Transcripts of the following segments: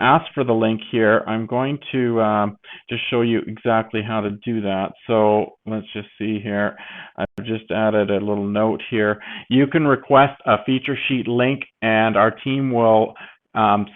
ask for the link here, I'm going to just show you exactly how to do that. So let's just see here. I've just added a little note here. You can request a feature sheet link, and our team will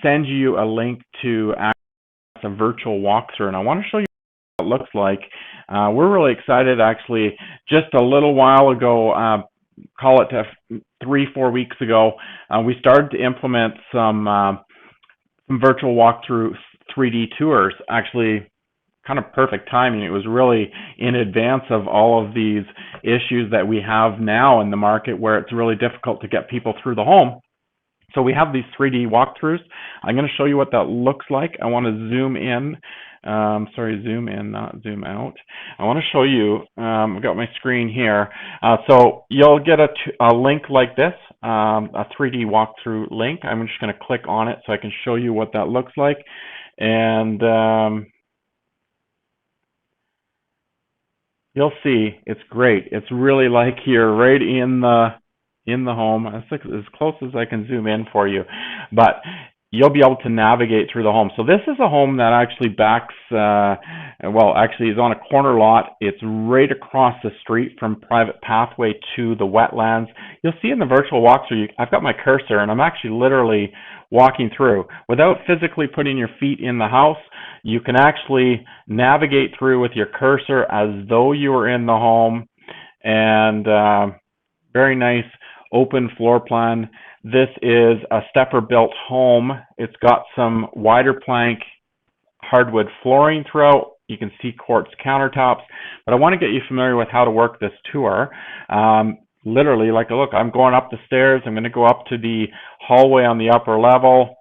send you a link to access a virtual walkthrough. And I want to show you what it looks like. We're really excited, actually. Just a little while ago, call it 3-4 weeks ago, we started to implement some virtual walkthrough 3D tours. Actually, kind of perfect timing. It was really in advance of all of these issues that we have now in the market where it's really difficult to get people through the home. So we have these 3D walkthroughs. I'm going to show you what that looks like. I want to zoom in. Zoom in, not zoom out. I want to show you, I've got my screen here. So you'll get a link like this, a 3D walkthrough link. I'm just going to click on it so I can show you what that looks like. And you'll see it's great. It's really like you're right in the home. As close as I can zoom in for you, but you'll be able to navigate through the home. So this is a home that actually backs, well, actually is on a corner lot. It's right across the street from private pathway to the wetlands. You'll see in the virtual walkthrough, I've got my cursor and I'm actually literally walking through. Without physically putting your feet in the house, you can actually navigate through with your cursor as though you were in the home. And very nice open floor plan. This is a stepper built home. It's got some wider plank hardwood flooring throughout. You can see quartz countertops, but I want to get you familiar with how to work this tour. Literally, like, look, I'm going up the stairs. I'm going to go up to the hallway on the upper level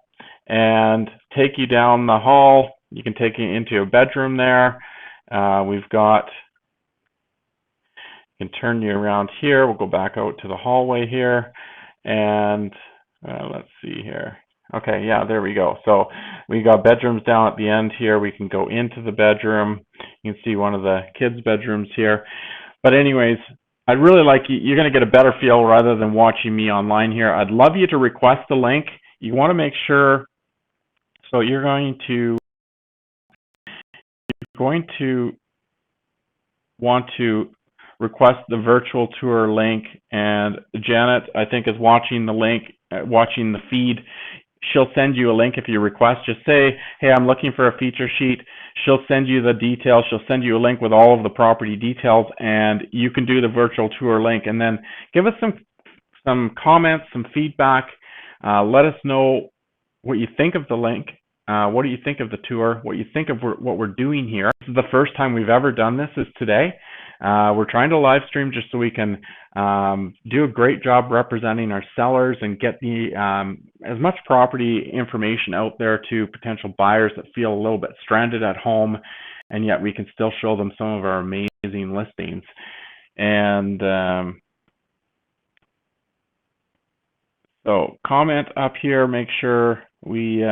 and take you down the hall. You can take you into a bedroom there. We've got, you can turn you around here. We'll go back out to the hallway here. And let's see here. Okay, yeah, there we go. So we got bedrooms down at the end here. We can go into the bedroom. You can see one of the kids' bedrooms here. But anyways, I'd really like you're going to get a better feel rather than watching me online here. I'd love you to request the link. You want to make sure, so you're going to want to request the virtual tour link, and Janet, I think, is watching the link, watching the feed. She'll send you a link if you request. Just say, hey, I'm looking for a feature sheet. She'll send you the details. She'll send you a link with all of the property details, and you can do the virtual tour link. And then give us some comments, some feedback. Let us know what you think of the link. What do you think of the tour? What you think of what we're doing here? This is the first time we've ever done this is today. We're trying to live stream just so we can do a great job representing our sellers and get the as much property information out there to potential buyers that feel a little bit stranded at home, and yet we can still show them some of our amazing listings. And so comment up here, make sure we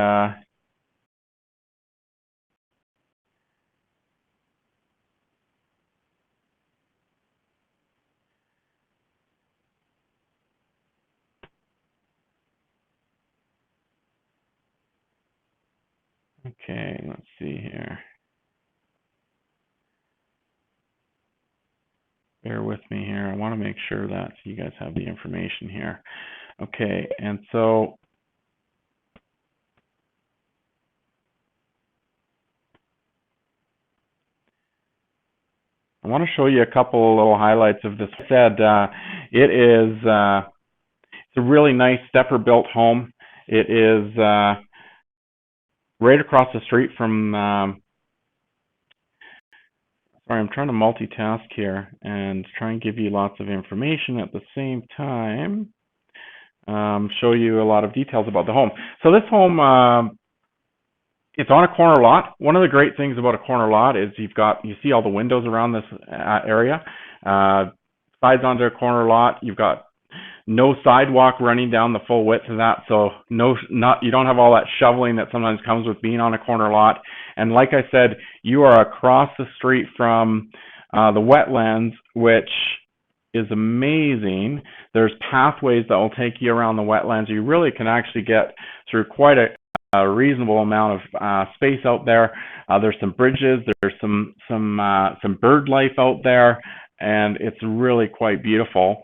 okay, let's see here. Bear with me here. I want to make sure that you guys have the information here. Okay, and so I want to show you a couple of little highlights of this. I said it is it's a really nice stepper built home. It is right across the street from sorry, I'm trying to multitask here and try and give you lots of information at the same time. Show you a lot of details about the home. So this home, it's on a corner lot. One of the great things about a corner lot is you see all the windows around this area. Sides onto a corner lot. You've got no sidewalk running down the full width of that, so you don't have all that shoveling that sometimes comes with being on a corner lot. And like I said, you are across the street from the wetlands, which is amazing. There's pathways that will take you around the wetlands. You really can actually get through quite a a reasonable amount of space out there. There's some bridges, there's some bird life out there, and it's really quite beautiful.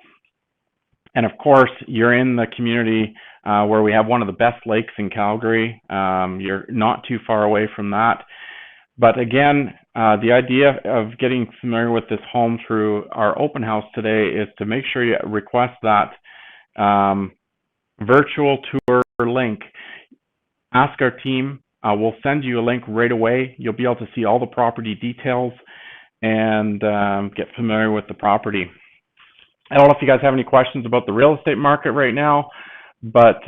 And of course, you're in the community where we have one of the best lakes in Calgary. You're not too far away from that. But again, the idea of getting familiar with this home through our open house today is to make sure you request that virtual tour link. Ask our team. We'll send you a link right away. You'll be able to see all the property details and get familiar with the property. I don't know if you guys have any questions about the real estate market right now, but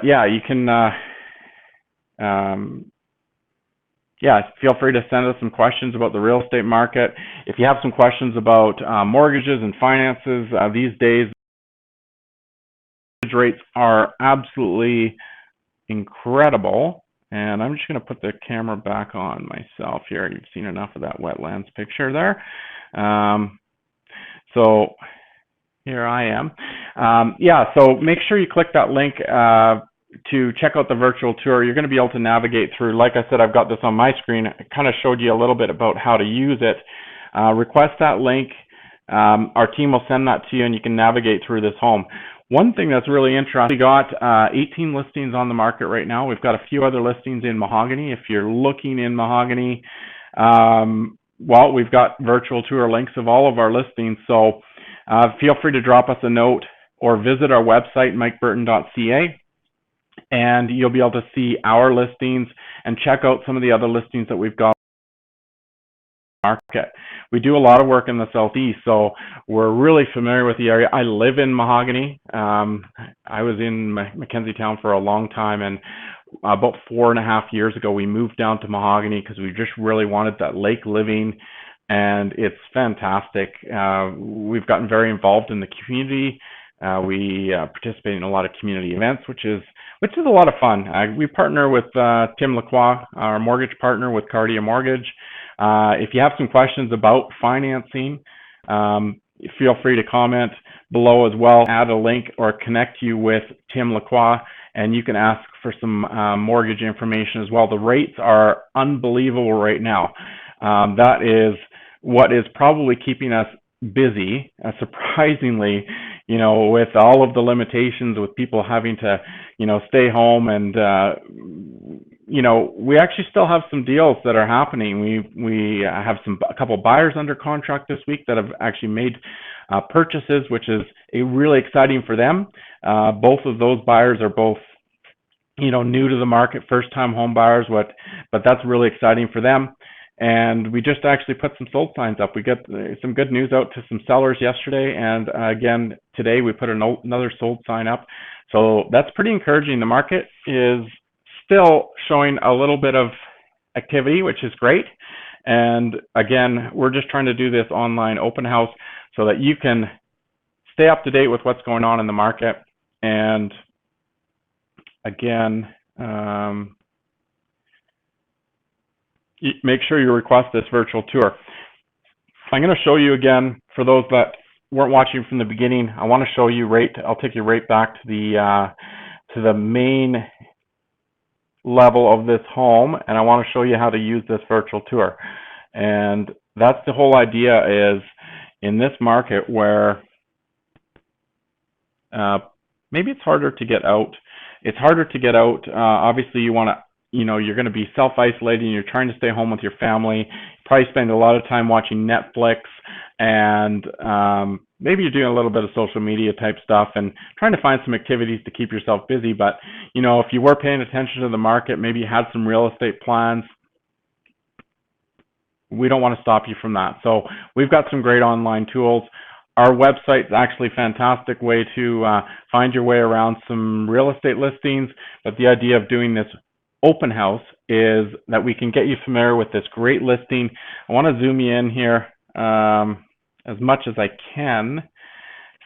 yeah, you can yeah, feel free to send us some questions about the real estate market. If you have some questions about mortgages and finances, these days rates are absolutely incredible. And I'm just going to put the camera back on myself here. You've seen enough of that wetlands picture there. So here I am. Yeah, so make sure you click that link to check out the virtual tour. You're going to be able to navigate through. Like I said, I've got this on my screen. I kind of showed you a little bit about how to use it. Request that link. Our team will send that to you and you can navigate through this home. One thing that's really interesting, we got 18 listings on the market right now. We've got a few other listings in Mahogany. If you're looking in Mahogany, well, we've got virtual tour links of all of our listings. So feel free to drop us a note or visit our website, mikeburton.ca, and you'll be able to see our listings and check out some of the other listings that we've got market. We do a lot of work in the southeast, so we're really familiar with the area. I live in Mahogany. I was in Mackenzie Town for a long time, and about 4.5 years ago we moved down to Mahogany because we just really wanted that lake living, and it's fantastic. We've gotten very involved in the community. We participate in a lot of community events, which is a lot of fun. We partner with Tim Lacroix, our mortgage partner with Cardia Mortgage. If you have some questions about financing, feel free to comment below as well. Add a link or connect you with Tim Lacroix, and you can ask for some mortgage information as well. The rates are unbelievable right now. That is what is probably keeping us busy, surprisingly, you know, with all of the limitations, with people having to, you know, stay home, and you know, we actually still have some deals that are happening. We have a couple buyers under contract this week that have actually made purchases, which is really exciting for them. Both of those buyers are both, you know, new to the market, first-time home buyers. But that's really exciting for them. And we just actually put some sold signs up. We got some good news out to some sellers yesterday, and again today we put another sold sign up. So that's pretty encouraging. The market is still showing a little bit of activity, which is great. And again, we're just trying to do this online open house so that you can stay up to date with what's going on in the market. And again, make sure you request this virtual tour. I'm going to show you again, for those that weren't watching from the beginning, I want to show you I'll take you right back to the main level of this home, and I want to show you how to use this virtual tour. And that's the whole idea, is in this market where maybe it's harder to get out. It's harder to get out. Obviously, you want to, you know, you're going to be self-isolating. You're trying to stay home with your family. You probably spend a lot of time watching Netflix, and maybe you're doing a little bit of social media type stuff and trying to find some activities to keep yourself busy. But, you know, if you were paying attention to the market, maybe you had some real estate plans, we don't want to stop you from that. So we've got some great online tools. Our website is actually a fantastic way to find your way around some real estate listings. But the idea of doing this open house is that we can get you familiar with this great listing. I want to zoom you in here as much as I can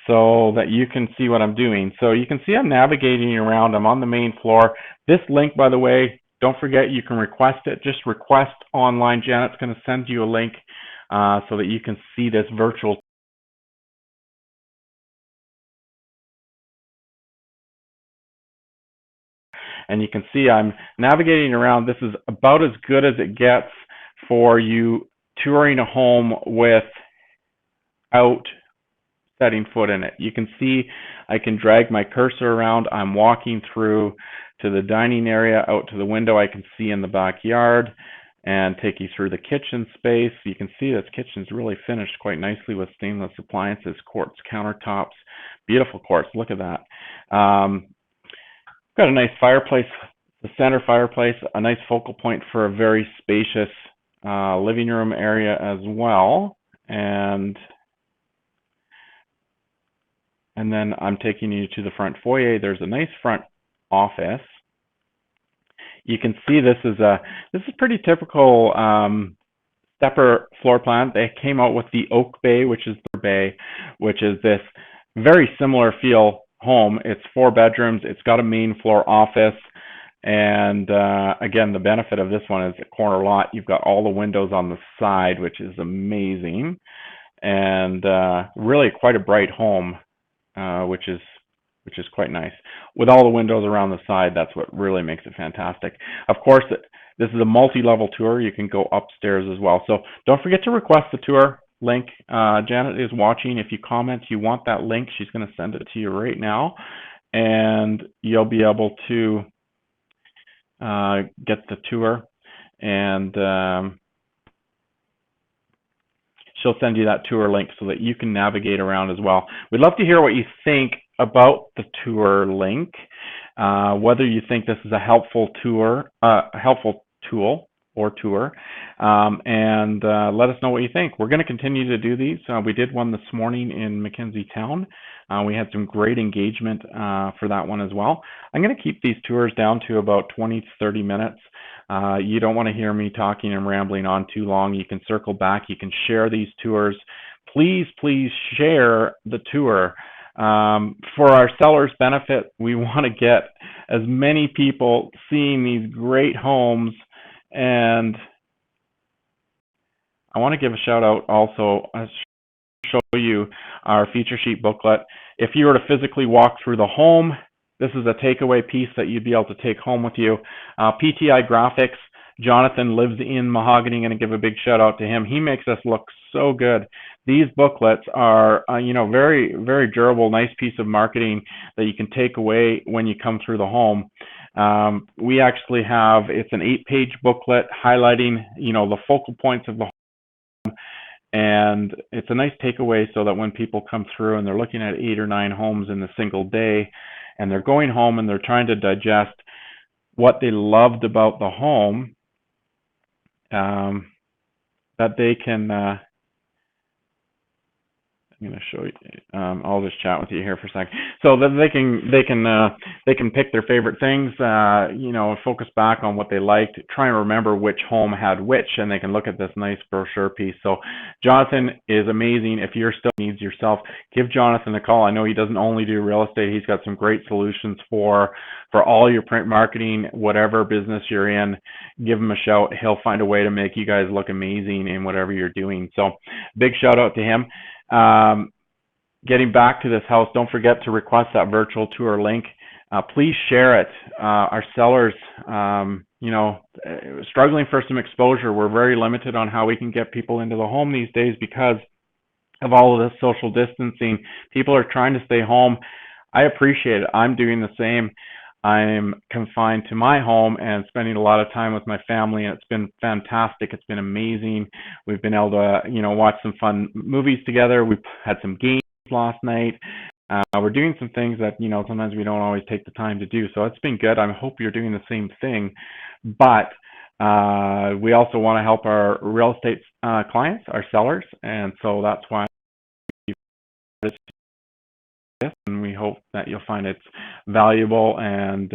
so that you can see what I'm doing. So you can see I'm navigating around. I'm on the main floor. This link, by the way, don't forget, you can request it. Just request online. Janet's going to send you a link so that you can see this virtual and you can see I'm navigating around. This is about as good as it gets for you touring a home without setting foot in it. You can see I can drag my cursor around. I'm walking through to the dining area, out to the window I can see in the backyard, and take you through the kitchen space. You can see this kitchen's really finished quite nicely with stainless appliances, quartz countertops, beautiful quartz. Look at that. Got a nice fireplace, the center fireplace, a nice focal point for a very spacious living room area as well. And then I'm taking you to the front foyer. There's a nice front office. You can see this is pretty typical stepper floor plan. They came out with the oak bay, which is their bay, which is this very similar feel home. It's 4 bedrooms. It's got a main floor office. And again, the benefit of this one is a corner lot. You've got all the windows on the side, which is amazing. And really quite a bright home, which is quite nice. With all the windows around the side, that's what really makes it fantastic. Of course, this is a multi-level tour. You can go upstairs as well. So don't forget to request the tour link. Janet is watching. If you comment you want that link, she's going to send it to you right now. And you'll be able to get the tour. And she'll send you that tour link so that you can navigate around as well. We'd love to hear what you think about the tour link, whether you think this is a helpful tour, helpful tool or tour, and let us know what you think. We're going to continue to do these. We did one this morning in Mackenzie Town. We had some great engagement for that one as well. I'm going to keep these tours down to about 20 to 30 minutes. You don't want to hear me talking and rambling on too long. You can circle back. You can share these tours. Please share the tour. For our sellers' benefit, we want to get as many people seeing these great homes. And I want to give a shout out also, show you our feature sheet booklet. If you were to physically walk through the home, this is a takeaway piece that you'd be able to take home with you. PTI Graphics, Jonathan lives in Mahogany. I'm going to give a big shout out to him. He makes us look so good. These booklets are, very, very durable, nice piece of marketing that you can take away when you come through the home. We actually have, it's an 8-page booklet highlighting, the focal points of the home. And it's a nice takeaway so that when people come through and they're looking at 8 or 9 homes in a single day, and they're going home and they're trying to digest what they loved about the home, that they can, I'm going to show you, I'll just chat with you here for a second, so that they can pick their favorite things, focus back on what they liked, try and remember which home had which, and they can look at this nice brochure piece. So Jonathan is amazing. If you're still needs yourself, give Jonathan a call. I know he doesn't only do real estate. He's got some great solutions for all your print marketing, whatever business you're in. Give him a shout. He'll find a way to make you guys look amazing in whatever you're doing. So big shout out to him. Getting back to this house, don't forget to request that virtual tour link. Please share it. Our sellers, struggling for some exposure. We're very limited on how we can get people into the home these days because of all of this social distancing. People are trying to stay home. I appreciate it. I'm doing the same. I'm confined to my home and spending a lot of time with my family, and it's been fantastic. It's been amazing. We've been able to, watch some fun movies together. We've had some games last night. We're doing some things that, sometimes we don't always take the time to do. So it's been good. I hope you're doing the same thing. But we also want to help our real estate clients, our sellers, and so that's why and we hope that you'll find it's valuable. And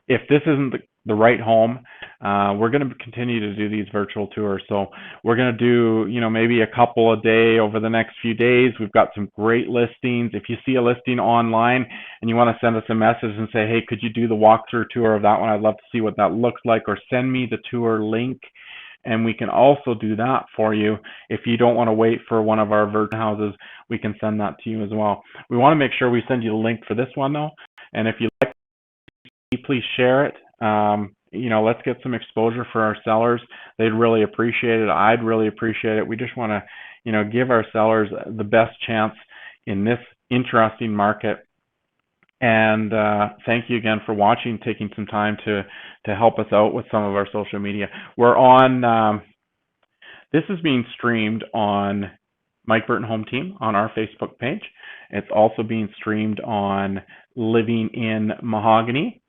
if this isn't the right home, we're going to continue to do these virtual tours. So we're going to do, maybe a couple a day over the next few days. We've got some great listings. If you see a listing online and you want to send us a message and say, hey, could you do the walkthrough tour of that one? I'd love to see what that looks like, or send me the tour link. And we can also do that for you. If you don't want to wait for one of our virtual houses, we can send that to you as well. We want to make sure we send you the link for this one, though. And if you like please share it. Let's get some exposure for our sellers. They'd really appreciate it. I'd really appreciate it. We just want to, give our sellers the best chance in this interesting market. And thank you again for watching, taking some time to help us out with some of our social media. We're on, this is being streamed on Mike Burton Home Team on our Facebook page. It's also being streamed on Living in Mahogany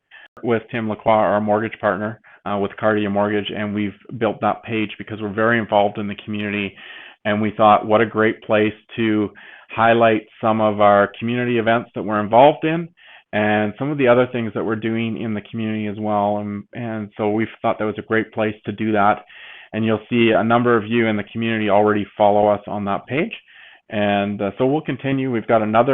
with Tim Lacroix, our mortgage partner with Cardia Mortgage, and we've built that page because we're very involved in the community, and we thought what a great place to highlight some of our community events that we're involved in and some of the other things that we're doing in the community as well. And so we thought that was a great place to do that. And you'll see a number of you in the community already follow us on that page. And so we'll continue. We've got another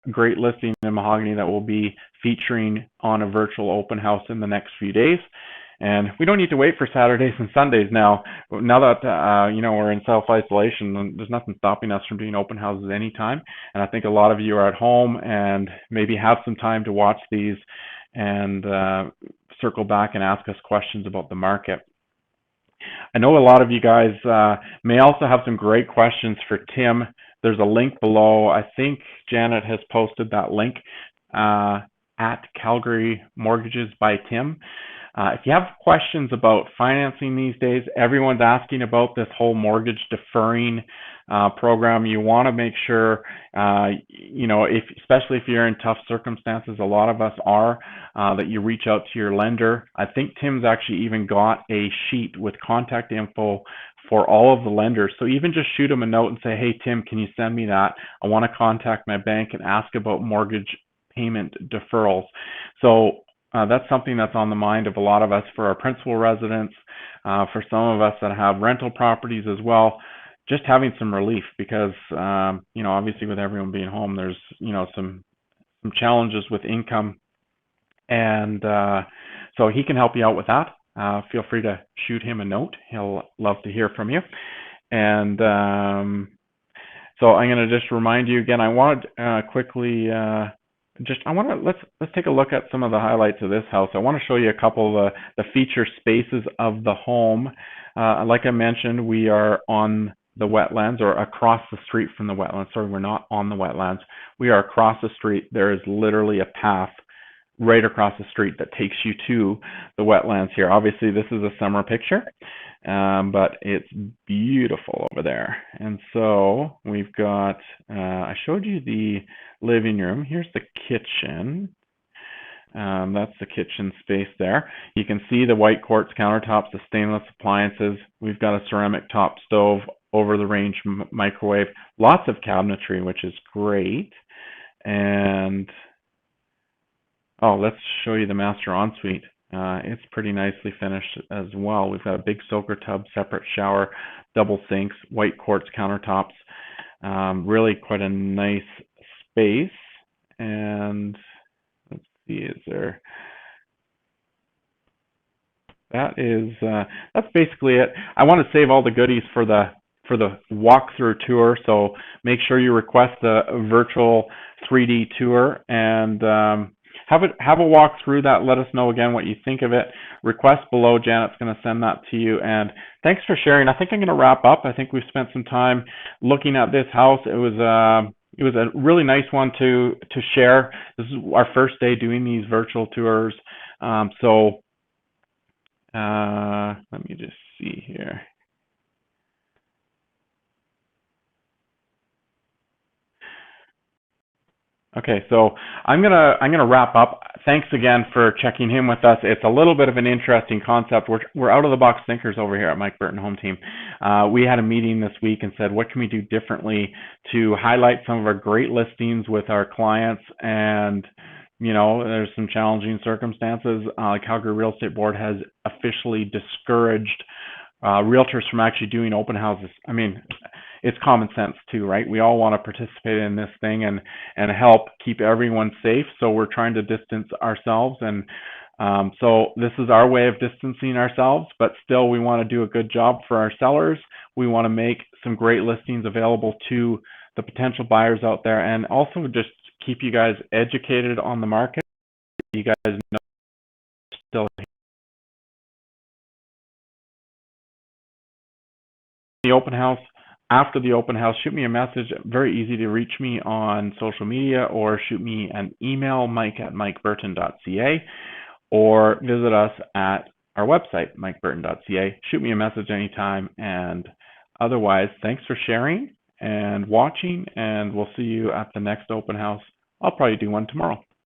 great listing in Mahogany that will be featuring on a virtual open house in the next few days. And we don't need to wait for Saturdays and Sundays now. Now that we're in self-isolation, there's nothing stopping us from doing open houses anytime. And I think a lot of you are at home and maybe have some time to watch these and circle back and ask us questions about the market. I know a lot of you guys may also have some great questions for Tim. There's a link below. I think Janet has posted that link at Calgary Mortgages by Tim. If you have questions about financing these days, everyone's asking about this whole mortgage deferring program. You want to make sure, especially if you're in tough circumstances, a lot of us are, that you reach out to your lender. I think Tim's actually even got a sheet with contact info for all of the lenders. So even just shoot him a note and say, hey, Tim, can you send me that? I want to contact my bank and ask about mortgage payment deferrals. So that's something that's on the mind of a lot of us for our principal residents, for some of us that have rental properties as well, just having some relief because, obviously with everyone being home, there's, some challenges with income. And so he can help you out with that. Feel free to shoot him a note. He'll love to hear from you. And so I'm going to just remind you again, I want to quickly let's take a look at some of the highlights of this house. I want to show you a couple of the feature spaces of the home. Like I mentioned, we are on the wetlands or across the street from the wetlands. Sorry, we're not on the wetlands. We are across the street. There is literally a path right across the street that takes you to the wetlands here. Obviously, this is a summer picture, but it's beautiful over there. And so we've got, I showed you the living room. Here's the kitchen. That's the kitchen space there. You can see the white quartz countertops, the stainless appliances. We've got a ceramic top stove, over the range microwave, lots of cabinetry, which is great. And let's show you the master ensuite. It's pretty nicely finished as well. We've got a big soaker tub, separate shower, double sinks, white quartz countertops. Really quite a nice space. And let's see, that's basically it. I want to save all the goodies for the walkthrough tour, so make sure you request the virtual 3D tour and have a walk through that. Let us know again what you think of it. Request below. Janet's going to send that to you. And thanks for sharing. I think I'm going to wrap up. I think we've spent some time looking at this house. It was a really nice one to share. This is our first day doing these virtual tours. So let me just see here. Okay, so I'm gonna wrap up. Thanks again for checking in with us. It's a little bit of an interesting concept. We're out of the box thinkers over here at Mike Burton Home Team. We had a meeting this week and said, what can we do differently to highlight some of our great listings with our clients? And there's some challenging circumstances. Calgary Real Estate Board has officially discouraged realtors from actually doing open houses. I mean, it's common sense too, right? We all want to participate in this thing and help keep everyone safe. So we're trying to distance ourselves. And so this is our way of distancing ourselves, but still we want to do a good job for our sellers. We want to make some great listings available to the potential buyers out there and also just keep you guys educated on the market. you guys know still the open house. After the open house, shoot me a message. Very easy to reach me on social media, or shoot me an email, mike@mikeburton.ca, or visit us at our website, mikeburton.ca. Shoot me a message anytime. And otherwise, thanks for sharing and watching, and we'll see you at the next open house. I'll probably do one tomorrow.